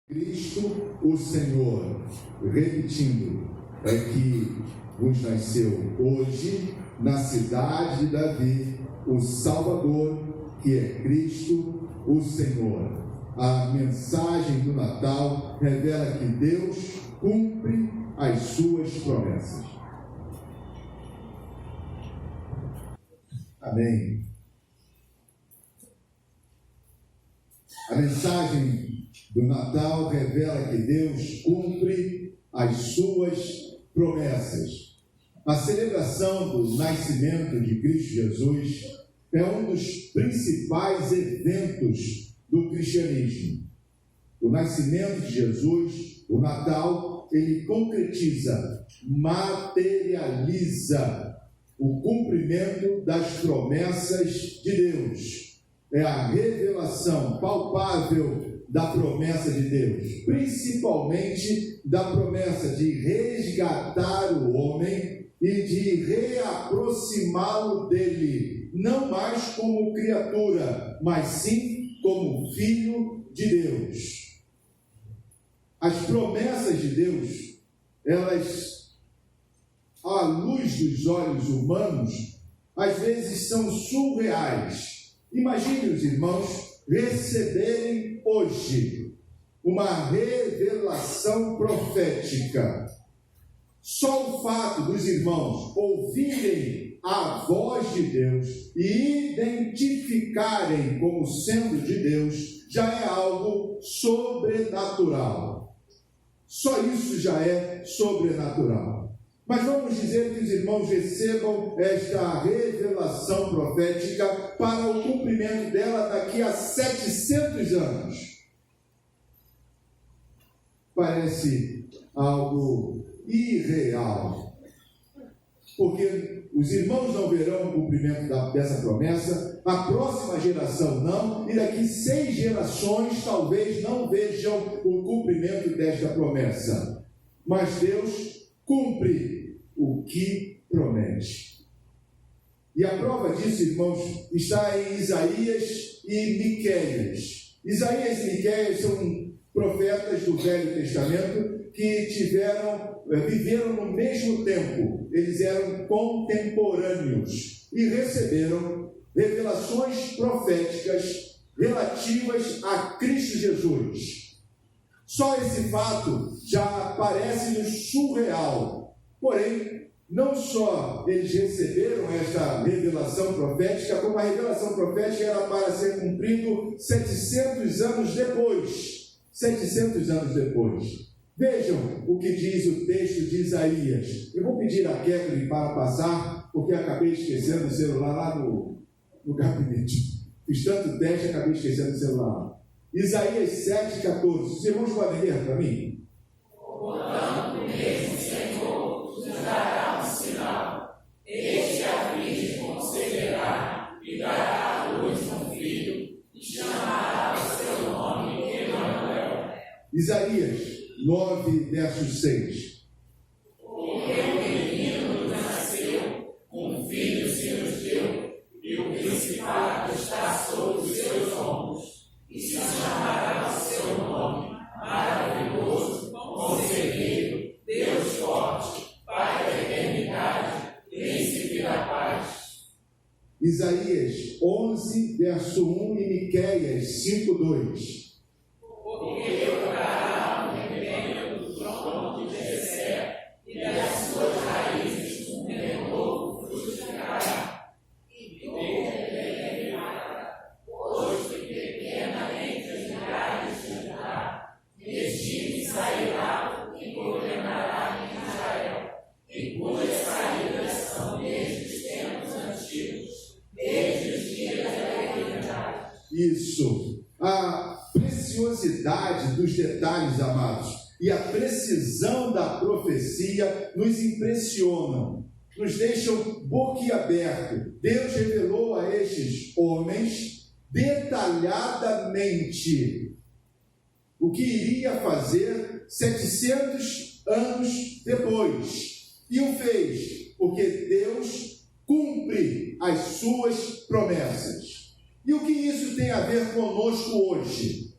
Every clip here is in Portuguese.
Cristo, o Senhor, repetindo, é que vos nasceu hoje, na cidade de Davi, o Salvador, que é Cristo, o Senhor. A mensagem do Natal revela que Deus cumpre as suas promessas. Amém. A mensagem do Natal revela que Deus cumpre as suas promessas. A celebração do nascimento de Cristo Jesus é um dos principais eventos do cristianismo. O nascimento de Jesus, o Natal, ele concretiza, materializa o cumprimento das promessas de Deus. É a revelação palpável da promessa de Deus, principalmente da promessa de resgatar o homem e de reaproximá-lo dele, não mais como criatura, mas sim como filho de Deus. As promessas de Deus, elas, à luz dos olhos humanos, às vezes são surreais. Imagine os irmãos receberem hoje uma revelação profética. Só o fato dos irmãos ouvirem a voz de Deus e identificarem como sendo de Deus já é algo sobrenatural. Só isso já é sobrenatural. Mas vamos dizer que os irmãos recebam esta revelação profética para o cumprimento dela daqui a 700 anos. Parece algo irreal, porque os irmãos não verão o cumprimento dessa promessa, a próxima geração não, e daqui 6 gerações talvez não vejam o cumprimento desta promessa. Mas Deus cumpre o que promete. E a prova disso, irmãos, está em Isaías e Miqueias. Isaías e Miqueias são profetas do Velho Testamento que viveram no mesmo tempo. Eles eram contemporâneos e receberam revelações proféticas relativas a Cristo Jesus. Só esse fato já parece-nos surreal. Porém, não só eles receberam esta revelação profética, como a revelação profética era para ser cumprido 700 anos depois. 700 anos depois. Vejam o que diz o texto de Isaías. Eu vou pedir a Kathleen para passar, porque acabei esquecendo o celular lá no gabinete. Fiz tanto teste, acabei esquecendo o celular. Isaías 7,14. Os irmãos podem ler para mim? Portanto, mesmo Senhor nos dará um sinal. Este a virgem conceberá e dará à luz um filho, e chamará o seu nome Emanuel. Isaías 9, verso 6. Porque o menino nos nasceu, um filho se nos deu, e o principado está sobre os seus ombros. E se chamará o seu nome, maravilhoso, conselheiro, Deus forte, Pai da eternidade, príncipe da paz. Isaías 11, verso 1 e Miqueias 5, 2. Porque quebrará o rebanho do tronco de Jessé, e das suas raízes um renovo frutificará. Sairá e governará em Israel, e cujas saídas são desde os tempos antigos, desde os dias da eternidade. Isso. A preciosidade dos detalhes, amados, e a precisão da profecia nos impressionam, nos deixam boquiaberto. Deus revelou a estes homens detalhadamente o que iria fazer 700 anos depois. E o fez, porque Deus cumpre as suas promessas. E o que isso tem a ver conosco hoje?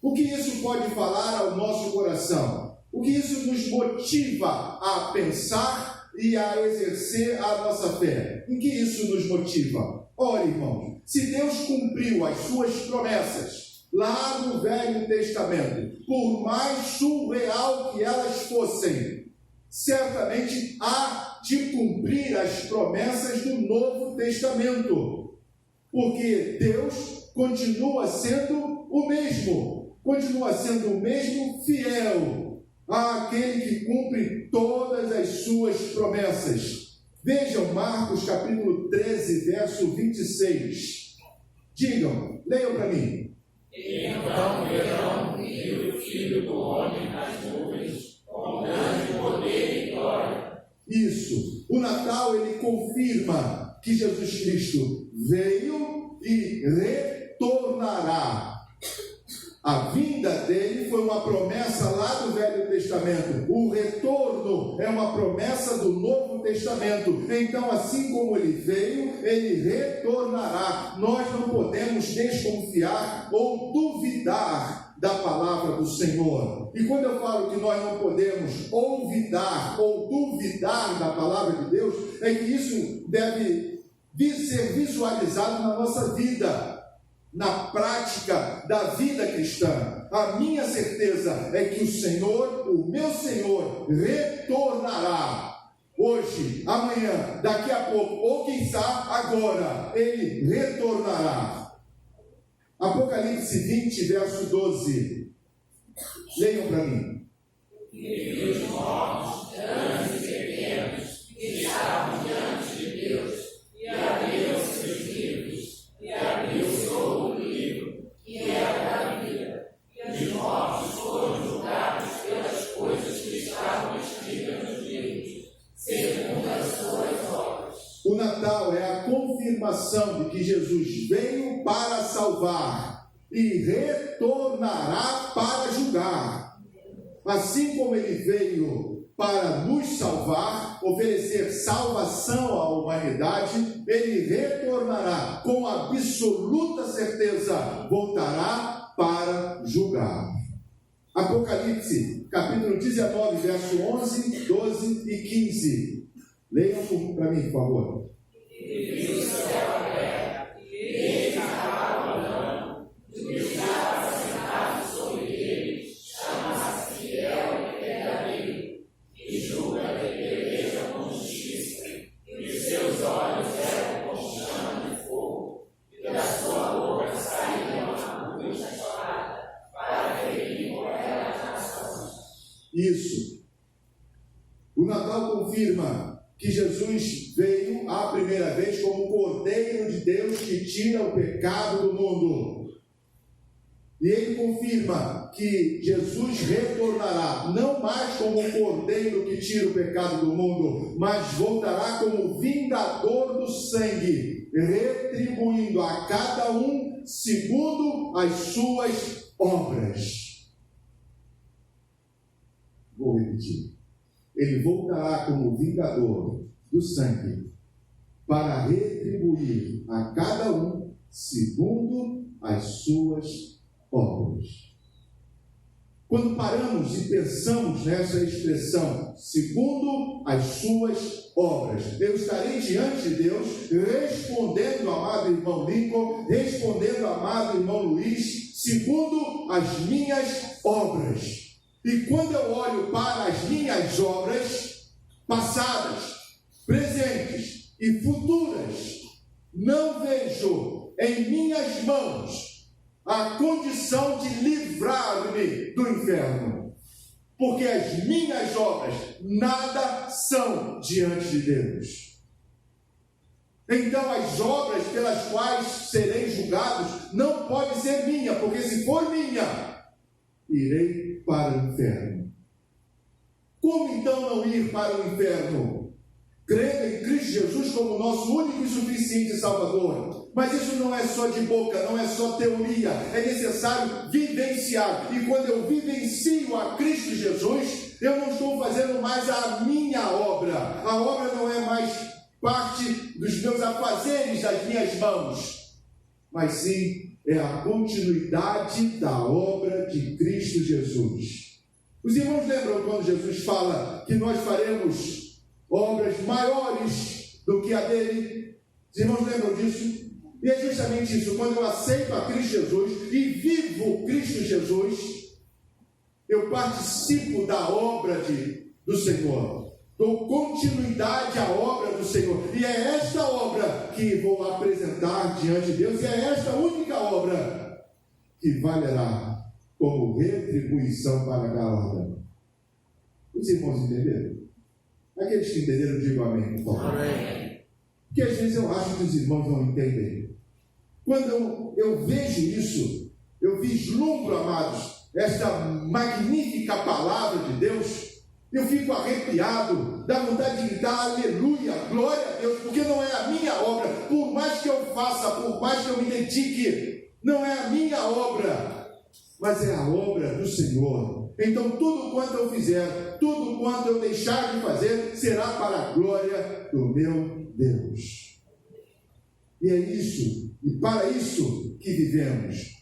O que isso pode falar ao nosso coração? O que isso nos motiva a pensar e a exercer a nossa fé? Em que isso nos motiva? Ora, irmãos, se Deus cumpriu as suas promessas lá no Velho Testamento, por mais surreal que elas fossem, certamente há de cumprir as promessas do Novo Testamento, porque Deus continua sendo o mesmo fiel àquele que cumpre todas as suas promessas. Vejam Marcos capítulo 13, verso 26. Leiam para mim. Então verão vir o Filho do Homem nas nuvens, com grande poder e glória. Isso. O Natal, ele confirma que Jesus Cristo veio e retornará. A vinda dele foi uma promessa lá do Velho Testamento. O retorno é uma promessa do Novo Testamento. Então, assim como ele veio, ele retornará. Nós não podemos desconfiar ou duvidar da palavra do Senhor. E quando eu falo que nós não podemos olvidar ou duvidar da palavra de Deus, é que isso deve ser visualizado na nossa vida, na prática da vida cristã. A minha certeza é que o Senhor, o meu Senhor, retornará. Hoje, amanhã, daqui a pouco, ou quizá agora, ele retornará. Apocalipse 20, verso 12. Leiam para mim. E os mortos, grandes e pequenos, que estavam diante de Deus, e abriram-se os livros, e abriu-se outro livro, que era da vida, e os mortos foram julgados pelas coisas que estavam escritas nos livros, segundo as suas obras. O Natal é a confirmação de que Jesus veio para salvar e retornará para julgar. Assim como ele veio para nos salvar, oferecer salvação à humanidade, ele retornará com absoluta certeza, voltará para julgar. Apocalipse, capítulo 19, verso 11, 12 e 15. Leiam para mim, por favor. E viu o céu aberto, e eis a cavalo andando, e o que estava sentado sobre ele, chama-se Fiel e Verdadeiro, e julga de beleza com justiça, e os seus olhos eram como chama de fogo, e da sua boca saía uma muita espada, para ferir com ela as nações. Isso. O Natal confirma que Jesus veio a primeira vez como o Cordeiro de Deus que tira o pecado do mundo. E ele confirma que Jesus retornará, não mais como o Cordeiro que tira o pecado do mundo, mas voltará como vingador do sangue, retribuindo a cada um segundo as suas obras. Vou repetir. Ele voltará como vingador do sangue para retribuir a cada um segundo as suas obras. Quando paramos e pensamos nessa expressão, segundo as suas obras, eu estarei diante de Deus respondendo, amado irmão Lincoln, respondendo, amado irmão Luiz, segundo as minhas obras. E quando eu olho para as minhas obras, passadas, presentes e futuras, não vejo em minhas mãos a condição de livrar-me do inferno. Porque as minhas obras nada são diante de Deus. Então as obras pelas quais serei julgado não podem ser minha, porque se for minha, irei para o inferno. Como então não ir para o inferno? Crendo em Cristo Jesus como nosso único e suficiente Salvador. Mas isso não é só de boca, não é só teoria, é necessário vivenciar. E quando eu vivencio a Cristo Jesus, eu não estou fazendo mais a minha obra. A obra não é mais parte dos meus afazeres das minhas mãos, mas sim é a continuidade da obra de Cristo Jesus. Os irmãos lembram quando Jesus fala que nós faremos obras maiores do que a dele? Os irmãos lembram disso? E é justamente isso, quando eu aceito a Cristo Jesus e vivo Cristo Jesus, eu participo da obra do Senhor, dou continuidade à obra do Senhor, e é esta obra que vou apresentar diante de Deus, e é esta única obra que valerá como retribuição para a galardão. Os irmãos entenderam? Aqueles que entenderam, digam amém, por favor. Amém. Porque às vezes eu acho que os irmãos não entendem. Quando eu vejo isso, eu vislumbro, amados, esta magnífica palavra de Deus, eu fico arrepiado, dá vontade de gritar aleluia, glória a Deus, porque não é a minha obra, por mais que eu faça, por mais que eu me dedique, não é a minha obra, mas é a obra do Senhor. Então tudo quanto eu fizer, tudo quanto eu deixar de fazer, será para a glória do meu Deus. E é isso, e para isso que vivemos.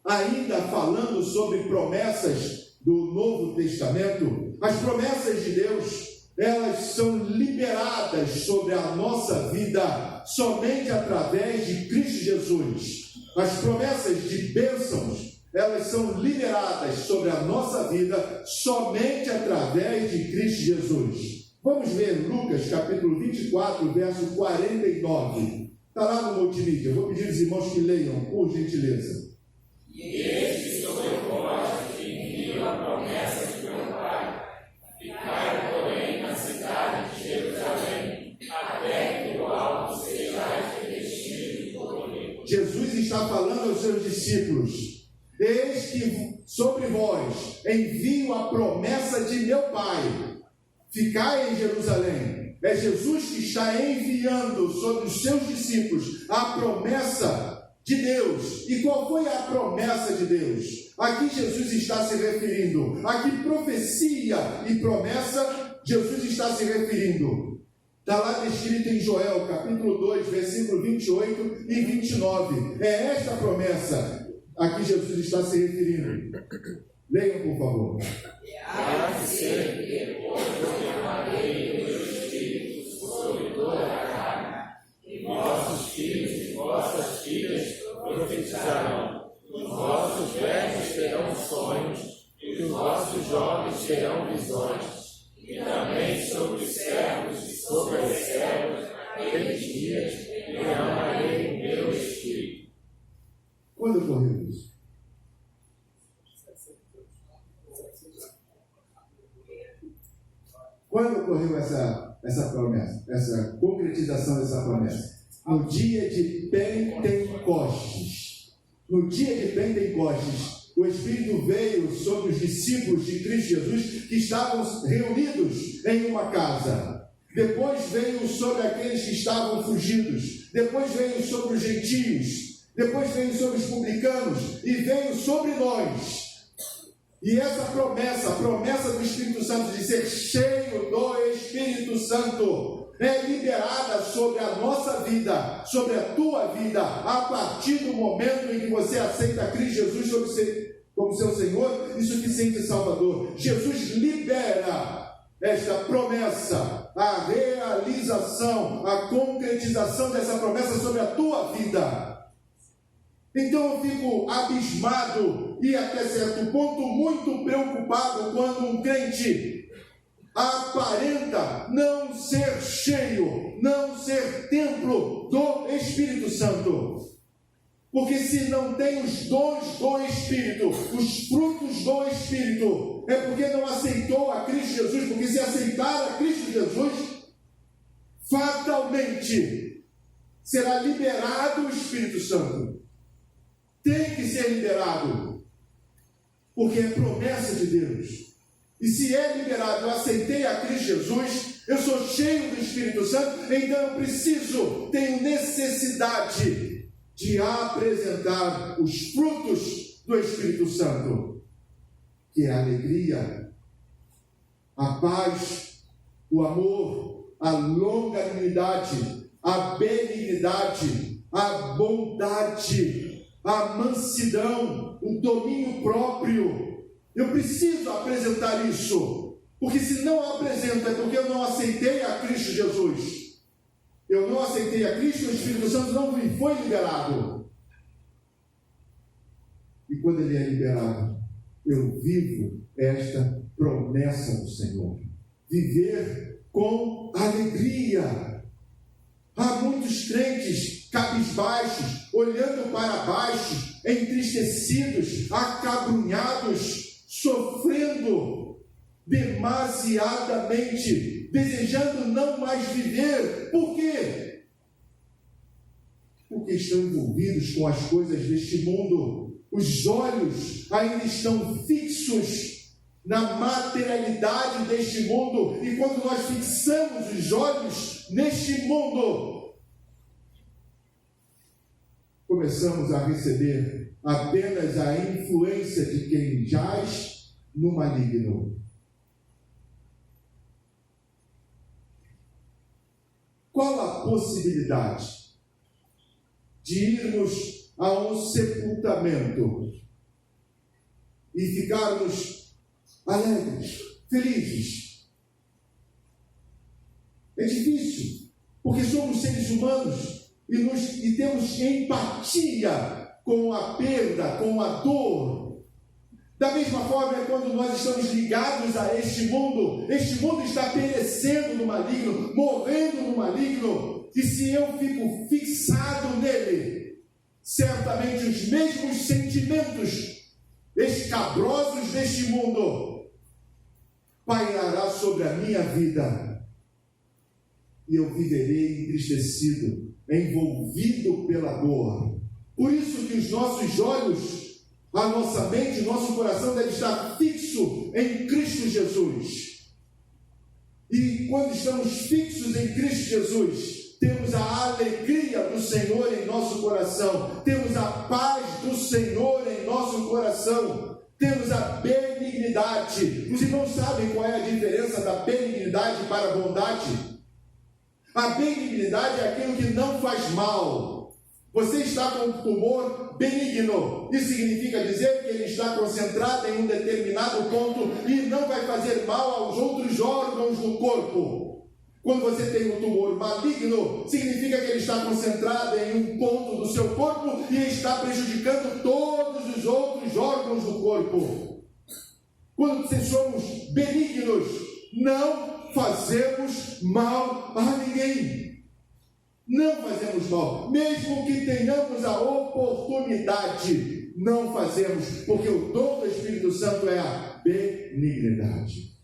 Ainda falando sobre promessas do Novo Testamento, as promessas de Deus, elas são liberadas sobre a nossa vida somente através de Cristo Jesus. As promessas de bênçãos, elas são liberadas sobre a nossa vida somente através de Cristo Jesus. Vamos ver Lucas capítulo 24, verso 49. Está lá no multimídia. Eu vou pedir aos irmãos que leiam, por gentileza. E este sobre vós que enviam a promessa de meu Pai. Ficai, porém, na cidade de Jerusalém, até que o alto sejais revestido de poder. Jesus está falando aos seus discípulos: eis que sobre vós envio a promessa de meu Pai. Ficai em Jerusalém. É Jesus que está enviando sobre os seus discípulos a promessa de Deus. E qual foi a promessa de Deus? Aqui Jesus está se referindo. A que profecia e promessa Jesus está se referindo? Está lá descrito em Joel, capítulo 2, versículo 28 e 29. É esta promessa a que Jesus está se referindo. Leiam, por favor. Há de ser que depois eu derramarei o meu espírito sobre toda a carne, e vossos filhos e vossas filhas profetizarão, os vossos velhos terão sonhos, e os vossos jovens terão visões, e também sobre os servos e sobre as servas, naqueles dias, derramarei o meu espírito. Quando ocorreu isso? Quando ocorreu essa promessa, essa concretização dessa promessa? No dia de Pentecostes. No dia de Pentecostes, o Espírito veio sobre os discípulos de Cristo Jesus que estavam reunidos em uma casa. Depois veio sobre aqueles que estavam fugidos. Depois veio sobre os gentios. Depois veio sobre os publicanos. E veio sobre nós. E essa promessa, a promessa do Espírito Santo de ser cheio do Espírito Santo, é liberada sobre a nossa vida, sobre a tua vida, a partir do momento em que você aceita Cristo Jesus como seu Senhor e suficiente Salvador. Jesus libera esta promessa, a realização, a concretização dessa promessa sobre a tua vida. Então eu fico abismado e até certo ponto muito preocupado quando um crente aparenta não ser cheio, não ser templo do Espírito Santo. Porque se não tem os dons do Espírito, os frutos do Espírito, é porque não aceitou a Cristo Jesus. Porque se aceitar a Cristo Jesus, fatalmente será liberado o Espírito Santo. Tem que ser liberado, porque é promessa de Deus. E se é liberado, eu aceitei a Cristo Jesus, eu sou cheio do Espírito Santo, então eu tenho necessidade de apresentar os frutos do Espírito Santo, que é a alegria, a paz, o amor, a longanimidade, a benignidade, a bondade, a mansidão, o domínio próprio. Eu preciso apresentar isso, porque se não apresento é porque eu não aceitei a Cristo Jesus. Eu não aceitei a Cristo, o Espírito Santo não me foi liberado. E quando ele é liberado, eu vivo esta promessa do Senhor. Viver com alegria. Há muitos crentes cabisbaixos, olhando para baixo, entristecidos, acabrunhados, sofrendo demasiadamente, desejando não mais viver. Por quê? Porque estão envolvidos com as coisas deste mundo. Os olhos ainda estão fixos na materialidade deste mundo. E quando nós fixamos os olhos neste mundo, começamos a receber apenas a influência de quem jaz no maligno. Qual a possibilidade de irmos a um sepultamento e ficarmos alegres, felizes? É difícil, porque somos seres humanos e temos empatia com a perda, com a dor. Da mesma forma é quando nós estamos ligados a este mundo está perecendo no maligno, morrendo no maligno, e se eu fico fixado nele, certamente os mesmos sentimentos escabrosos deste mundo pairará sobre a minha vida, e eu viverei entristecido, envolvido pela dor. Por isso que os nossos olhos, a nossa mente, o nosso coração deve estar fixo em Cristo Jesus. E quando estamos fixos em Cristo Jesus, temos a alegria do Senhor em nosso coração, temos a paz do Senhor em nosso coração, temos a benignidade. Os irmãos sabem qual é a diferença da benignidade para a bondade? A benignidade é aquilo que não faz mal. Você está com um tumor benigno. Isso significa dizer que ele está concentrado em um determinado ponto e não vai fazer mal aos outros órgãos do corpo. Quando você tem um tumor maligno, significa que ele está concentrado em um ponto do seu corpo e está prejudicando todos os outros órgãos do corpo. Quando somos benignos, não fazemos mal a ninguém. Não fazemos mal, mesmo que tenhamos a oportunidade, não fazemos, porque o dom do Espírito Santo é a benignidade.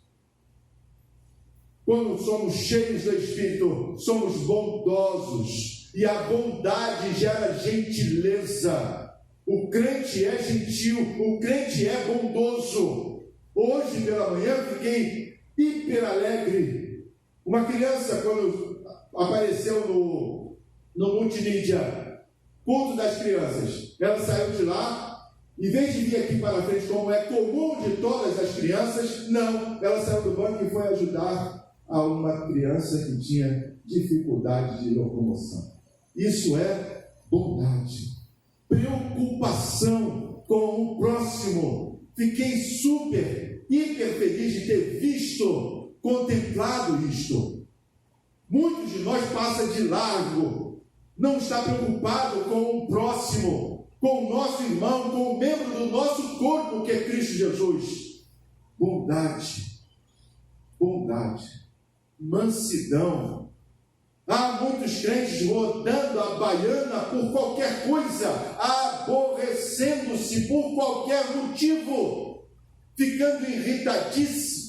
Quando somos cheios do Espírito, somos bondosos, e a bondade gera gentileza. O crente é gentil, o crente é bondoso. Hoje pela manhã fiquei hiper alegre. Uma criança, quando apareceu no multimídia, culto das crianças, ela saiu de lá, em vez de vir aqui para frente como é comum de todas as crianças, não, ela saiu do banco e foi ajudar a uma criança que tinha dificuldade de locomoção. Isso é bondade, preocupação com o próximo. Fiquei hiper feliz de ter visto, contemplado isto. Muitos de nós passam de largo, não está preocupado com o próximo, com o nosso irmão, com o membro do nosso corpo que é Cristo Jesus. Bondade, mansidão. Há muitos crentes rodando a baiana por qualquer coisa, aborrecendo-se por qualquer motivo, ficando irritadiço,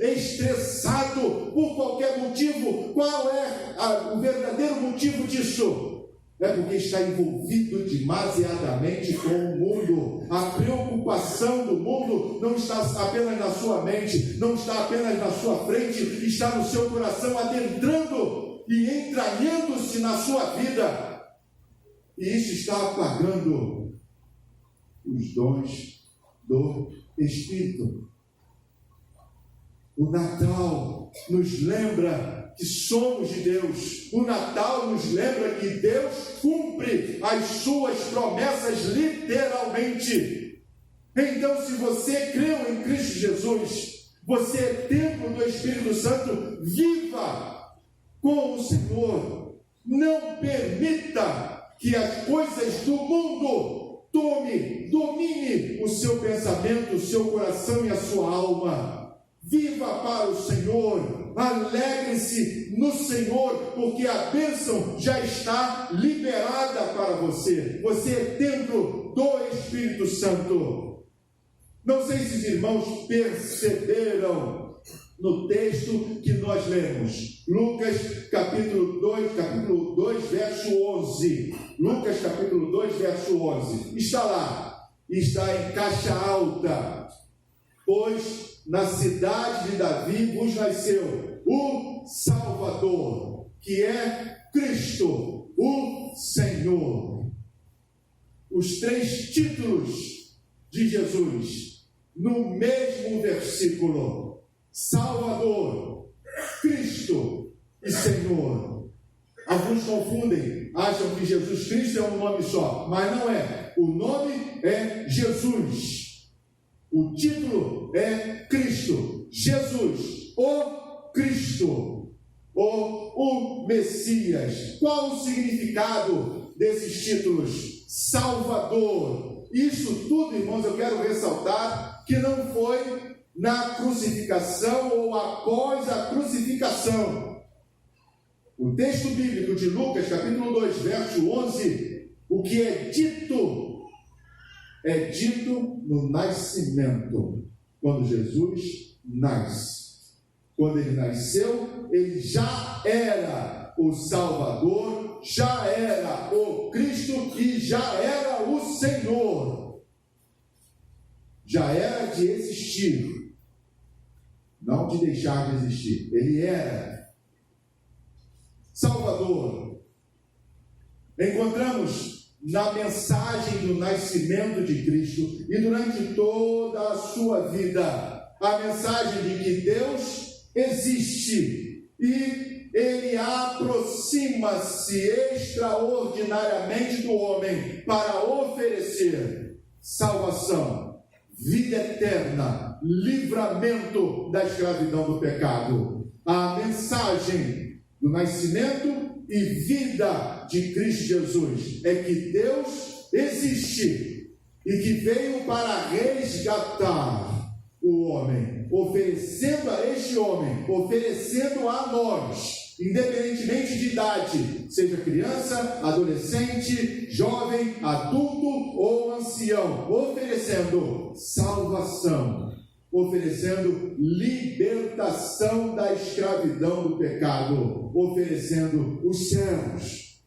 estressado por qualquer motivo. Qual é o verdadeiro motivo disso? É porque está envolvido demasiadamente com o mundo. A preocupação do mundo não está apenas na sua mente, não está apenas na sua frente, está no seu coração, adentrando e entranhando-se na sua vida. E isso está apagando os dons do Espírito. O Natal nos lembra que somos de Deus. O Natal nos lembra que Deus cumpre as suas promessas literalmente. Então, se você creu em Cristo Jesus, você é templo do Espírito Santo, viva com o Senhor. Não permita que as coisas do mundo domine o seu pensamento, o seu coração e a sua alma. Viva para o Senhor, alegre-se no Senhor, porque a bênção já está liberada para você. Você é templo do Espírito Santo. Não sei se os irmãos perceberam no texto que nós lemos, Lucas capítulo 2, verso 11. Lucas capítulo 2, verso 11. Está lá, está em caixa alta. Pois na cidade de Davi vos nasceu o Salvador, que é Cristo, o Senhor. Os 3 títulos de Jesus, no mesmo versículo: Salvador, Cristo e Senhor. Alguns confundem, acham que Jesus Cristo é um nome só, mas não é. O nome é Jesus. O título é Cristo, Jesus, o Cristo, o Messias. Qual o significado desses títulos? Salvador. Isso tudo, irmãos, eu quero ressaltar que não foi na crucificação ou após a crucificação. O texto bíblico de Lucas, capítulo 2, verso 11, o que é dito no nascimento, quando Jesus nasce. Quando ele nasceu, ele já era o Salvador, já era o Cristo e já era o Senhor. Já era de existir, não de deixar de existir. Ele era Salvador. Encontramos na mensagem do nascimento de Cristo e durante toda a sua vida a mensagem de que Deus existe e ele aproxima-se extraordinariamente do homem para oferecer salvação, vida eterna, livramento da escravidão do pecado. A mensagem do nascimento e vida de Cristo Jesus é que Deus existe e que veio para resgatar o homem, oferecendo a este homem, oferecendo a nós, independentemente de idade, seja criança, adolescente, jovem, adulto ou ancião, oferecendo salvação, oferecendo libertação da escravidão do pecado, oferecendo os céus.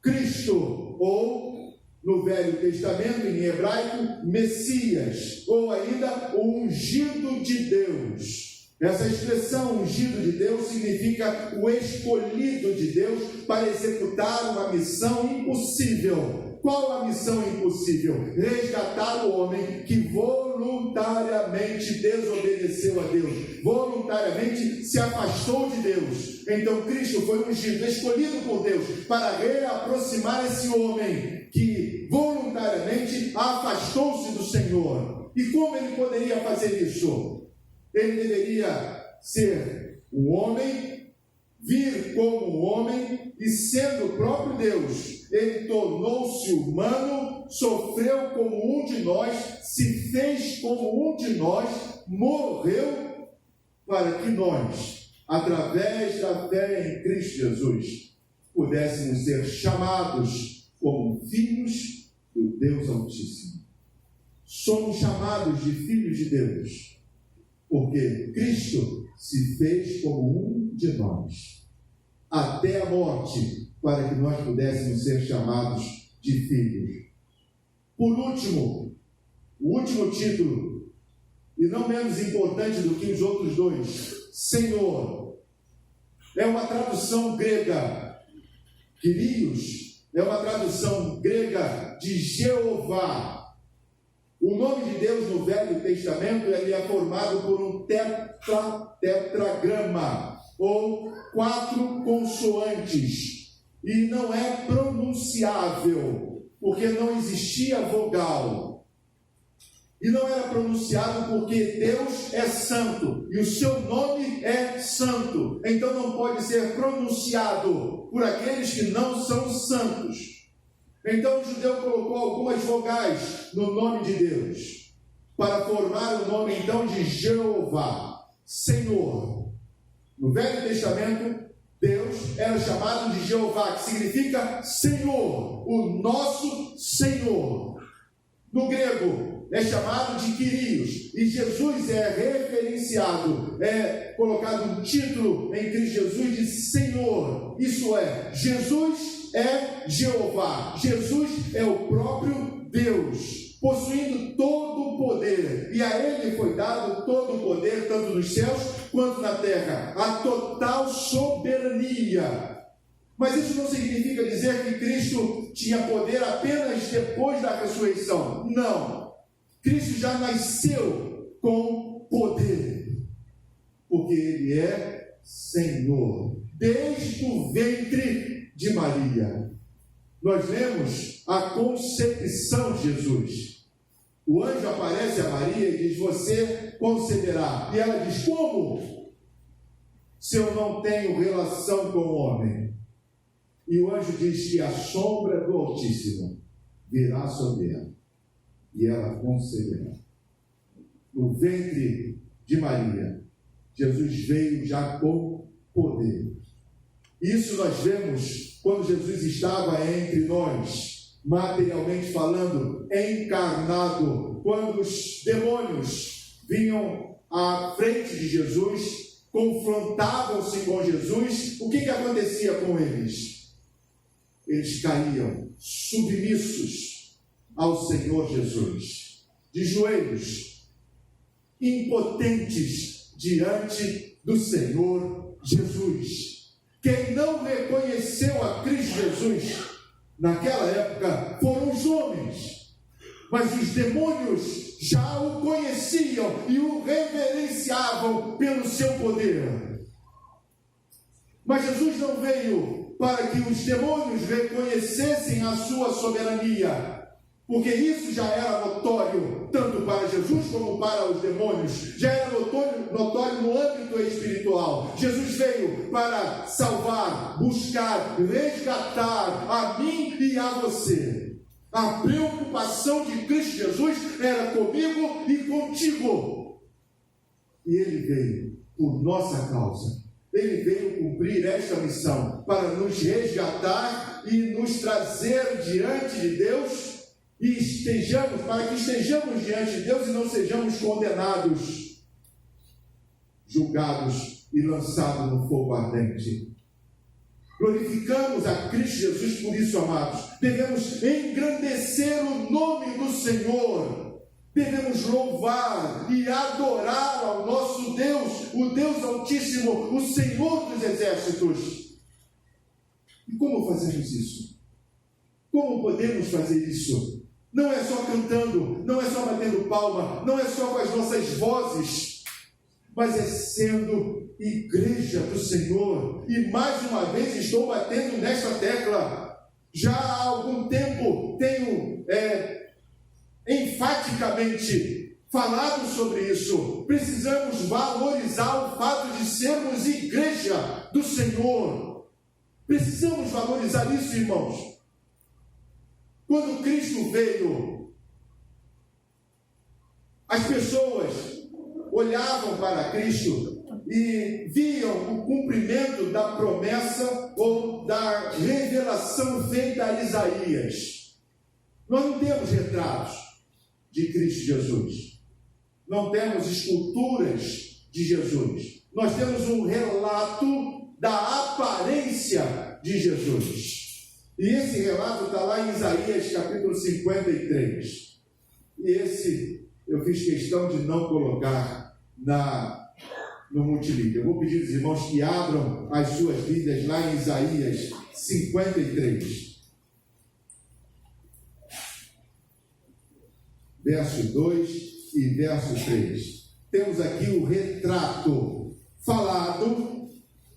Cristo, ou no Velho Testamento, em hebraico, Messias, ou ainda o ungido de Deus. Essa expressão ungido de Deus significa o escolhido de Deus para executar uma missão impossível. Qual a missão impossível? Resgatar o homem que voluntariamente desobedeceu a Deus, voluntariamente se afastou de Deus. Então Cristo foi ungido, escolhido por Deus para reaproximar esse homem que voluntariamente afastou-se do Senhor. E como ele poderia fazer isso? Ele deveria ser um homem, vir como um homem, e sendo o próprio Deus, ele tornou-se humano, sofreu como um de nós, se fez como um de nós, morreu para que nós, através da fé em Cristo Jesus, pudéssemos ser chamados como filhos do Deus Altíssimo. Somos chamados de filhos de Deus, porque Cristo se fez como um de nós, até a morte, para que nós pudéssemos ser chamados de filhos. Por último, o último título, e não menos importante do que os outros dois, Senhor, é uma tradução grega, Kyrios, é uma tradução grega de Jeová. O nome de Deus no Velho Testamento ele é formado por um tetragrama, ou 4 consoantes, e não é pronunciável, porque não existia vogal. E não era pronunciado porque Deus é santo, e o seu nome é santo. Então não pode ser pronunciado por aqueles que não são santos. Então o judeu colocou algumas vogais no nome de Deus, para formar o nome então de Jeová, Senhor. No Velho Testamento, Deus era chamado de Jeová, que significa Senhor, o nosso Senhor. No grego, é chamado de Kyrios, e Jesus é referenciado, é colocado um título em Cristo Jesus de Senhor. Isso é, Jesus é Jeová, Jesus é o próprio Deus, possuindo todo o poder, e a Ele foi dado todo o poder, tanto nos céus quanto na terra, a total soberania. Mas isso não significa dizer que Cristo tinha poder apenas depois da ressurreição. Não. Cristo já nasceu com poder, porque Ele é Senhor, desde o ventre de Maria. Nós lemos a concepção de Jesus. O anjo aparece a Maria e diz: você conceberá. E ela diz: como? Se eu não tenho relação com o homem. E o anjo diz que a sombra do Altíssimo virá sobre ela, e ela conceberá. No ventre de Maria, Jesus veio já com poder. Isso nós vemos quando Jesus estava entre nós, materialmente falando, encarnado. Quando os demônios vinham à frente de Jesus, confrontavam-se com Jesus, o que acontecia com eles? Eles caíam submissos ao Senhor Jesus, de joelhos, impotentes diante do Senhor Jesus. Quem não reconheceu a Cristo Jesus naquela época foram os homens, mas os demônios já o conheciam e o reverenciavam pelo seu poder. Mas Jesus não veio para que os demônios reconhecessem a sua soberania, porque isso já era notório, tanto para Jesus como para os demônios, já era notório no âmbito espiritual. Jesus veio para salvar, buscar, resgatar a mim e a você. A preocupação de Cristo Jesus era comigo e contigo. E Ele veio por nossa causa. Ele veio cumprir esta missão para nos resgatar e nos trazer diante de Deus, para que estejamos diante de Deus e não sejamos condenados, julgados e lançados no fogo ardente. Glorificamos a Cristo Jesus por isso, amados. Devemos engrandecer o nome do Senhor. Devemos louvar e adorar ao nosso Deus, o Deus Altíssimo, o Senhor dos Exércitos. E como fazemos isso? Como podemos fazer isso? Não é só cantando, não é só batendo palma, não é só com as nossas vozes, mas é sendo igreja do Senhor. E mais uma vez estou batendo nesta tecla. Já há algum tempo tenho enfaticamente falado sobre isso. Precisamos valorizar o fato de sermos igreja do Senhor. Precisamos valorizar isso, irmãos. Quando Cristo veio, as pessoas olhavam para Cristo e viam o cumprimento da promessa ou da revelação feita a Isaías. Nós não temos retratos de Cristo Jesus, não temos esculturas de Jesus, nós temos um relato da aparência de Jesus, e esse relato está lá em Isaías capítulo 53, e esse eu fiz questão de não colocar no multilíder. Eu vou pedir aos irmãos que abram as suas Bíblias lá em Isaías 53. Verso 2 e verso 3. Temos aqui o retrato falado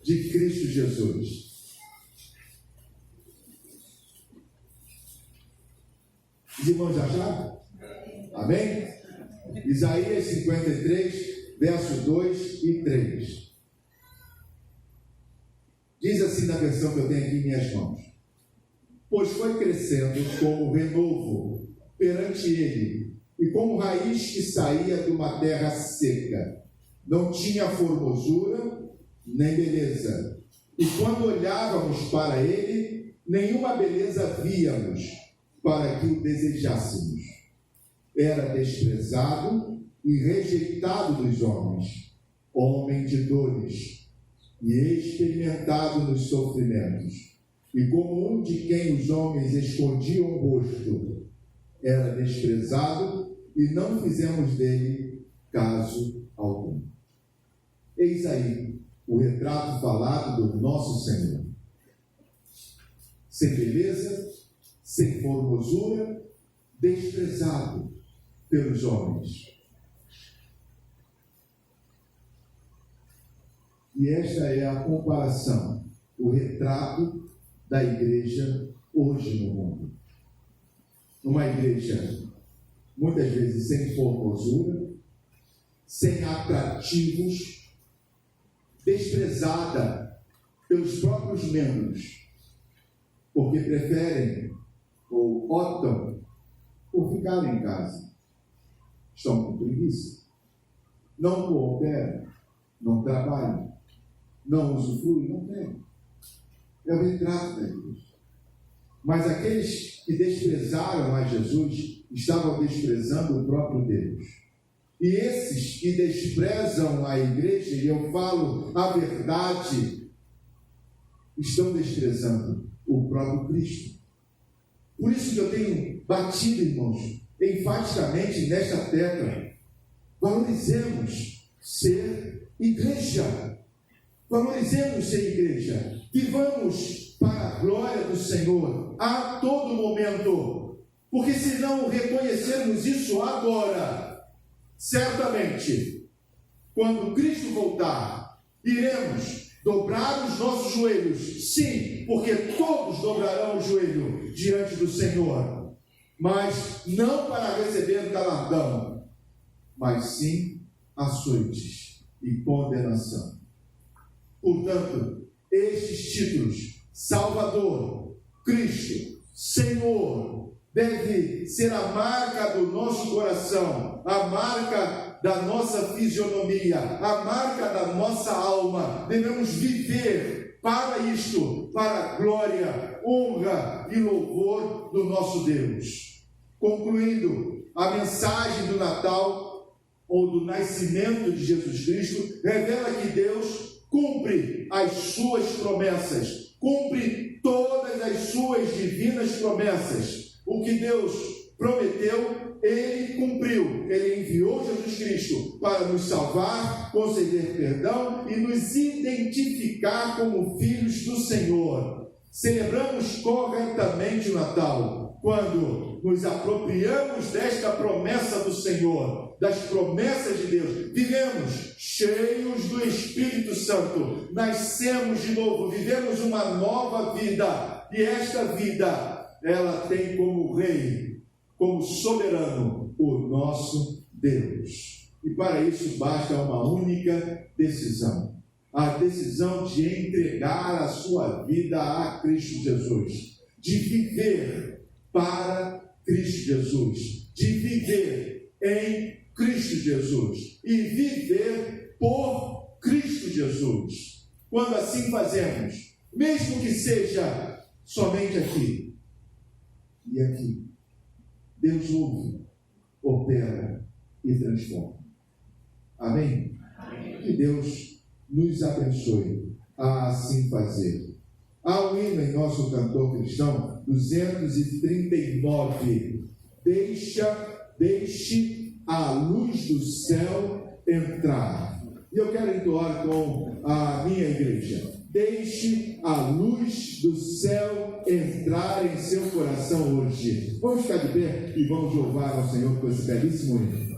de Cristo Jesus. Os irmãos já acharam? Amém? Isaías 53, versos 2 e 3. Diz assim na versão que eu tenho aqui em minhas mãos: pois foi crescendo como renovo perante ele, e como raiz que saía de uma terra seca. Não tinha formosura nem beleza, e quando olhávamos para ele, nenhuma beleza víamos para que o desejássemos. Era desprezado e rejeitado dos homens, homem de dores, e experimentado nos sofrimentos. E como um de quem os homens escondiam o rosto, era desprezado e não fizemos dele caso algum. Eis aí o retrato falado do nosso Senhor. Sem beleza, sem formosura, desprezado pelos homens. E esta é a comparação, o retrato da igreja hoje no mundo. Uma igreja, muitas vezes, sem formosura, sem atrativos, desprezada pelos próprios membros, porque preferem ou optam por ficar em casa. Estão com preguiça. Não cooperam, não trabalham, não usufruem, não querem. É o retrato da igreja. Mas aqueles que desprezaram a Jesus estavam desprezando o próprio Deus. E esses que desprezam a igreja, e eu falo a verdade, estão desprezando o próprio Cristo. Por isso que eu tenho batido, irmãos, enfaticamente nesta tecla. Valorizemos ser igreja. Valorizemos ser igreja. Vivamos para a glória do Senhor a todo momento. Porque se não reconhecermos isso agora, certamente, quando Cristo voltar, iremos dobrar os nossos joelhos. Sim, porque todos dobrarão o joelho diante do Senhor. Mas não para receber galardão, mas sim açoites e condenação. Portanto, estes títulos, Salvador, Cristo, Senhor, deve ser a marca do nosso coração, a marca da nossa fisionomia, a marca da nossa alma. Devemos viver para isto, para a glória, honra e louvor do nosso Deus. Concluindo, a mensagem do Natal, ou do nascimento de Jesus Cristo, revela que Deus cumpre as suas promessas, cumpre todas as suas divinas promessas. O que Deus prometeu, Ele cumpriu. Ele enviou Jesus Cristo para nos salvar, conceder perdão e nos identificar como filhos do Senhor. Celebramos corretamente o Natal quando nos apropriamos desta promessa do Senhor, das promessas de Deus. Vivemos cheios do Espírito Santo, nascemos de novo, vivemos uma nova vida, e esta vida, ela tem como rei, como soberano, o nosso Deus. E para isso basta uma única decisão: a decisão de entregar a sua vida a Cristo Jesus, de viver para Cristo Jesus, de viver em Cristo Jesus e viver por Cristo Jesus. Quando assim fazemos, mesmo que seja somente aqui e aqui, Deus ouve, opera e transforma. Amém? Amém. Que Deus nos abençoe a assim fazer. Há um hino em nosso cantor cristão, 239. Deixe a luz do céu entrar. E eu quero entoar com a minha igreja: deixe a luz do céu entrar em seu coração hoje. Vamos ficar de pé e vamos louvar ao Senhor com esse belíssimo hino.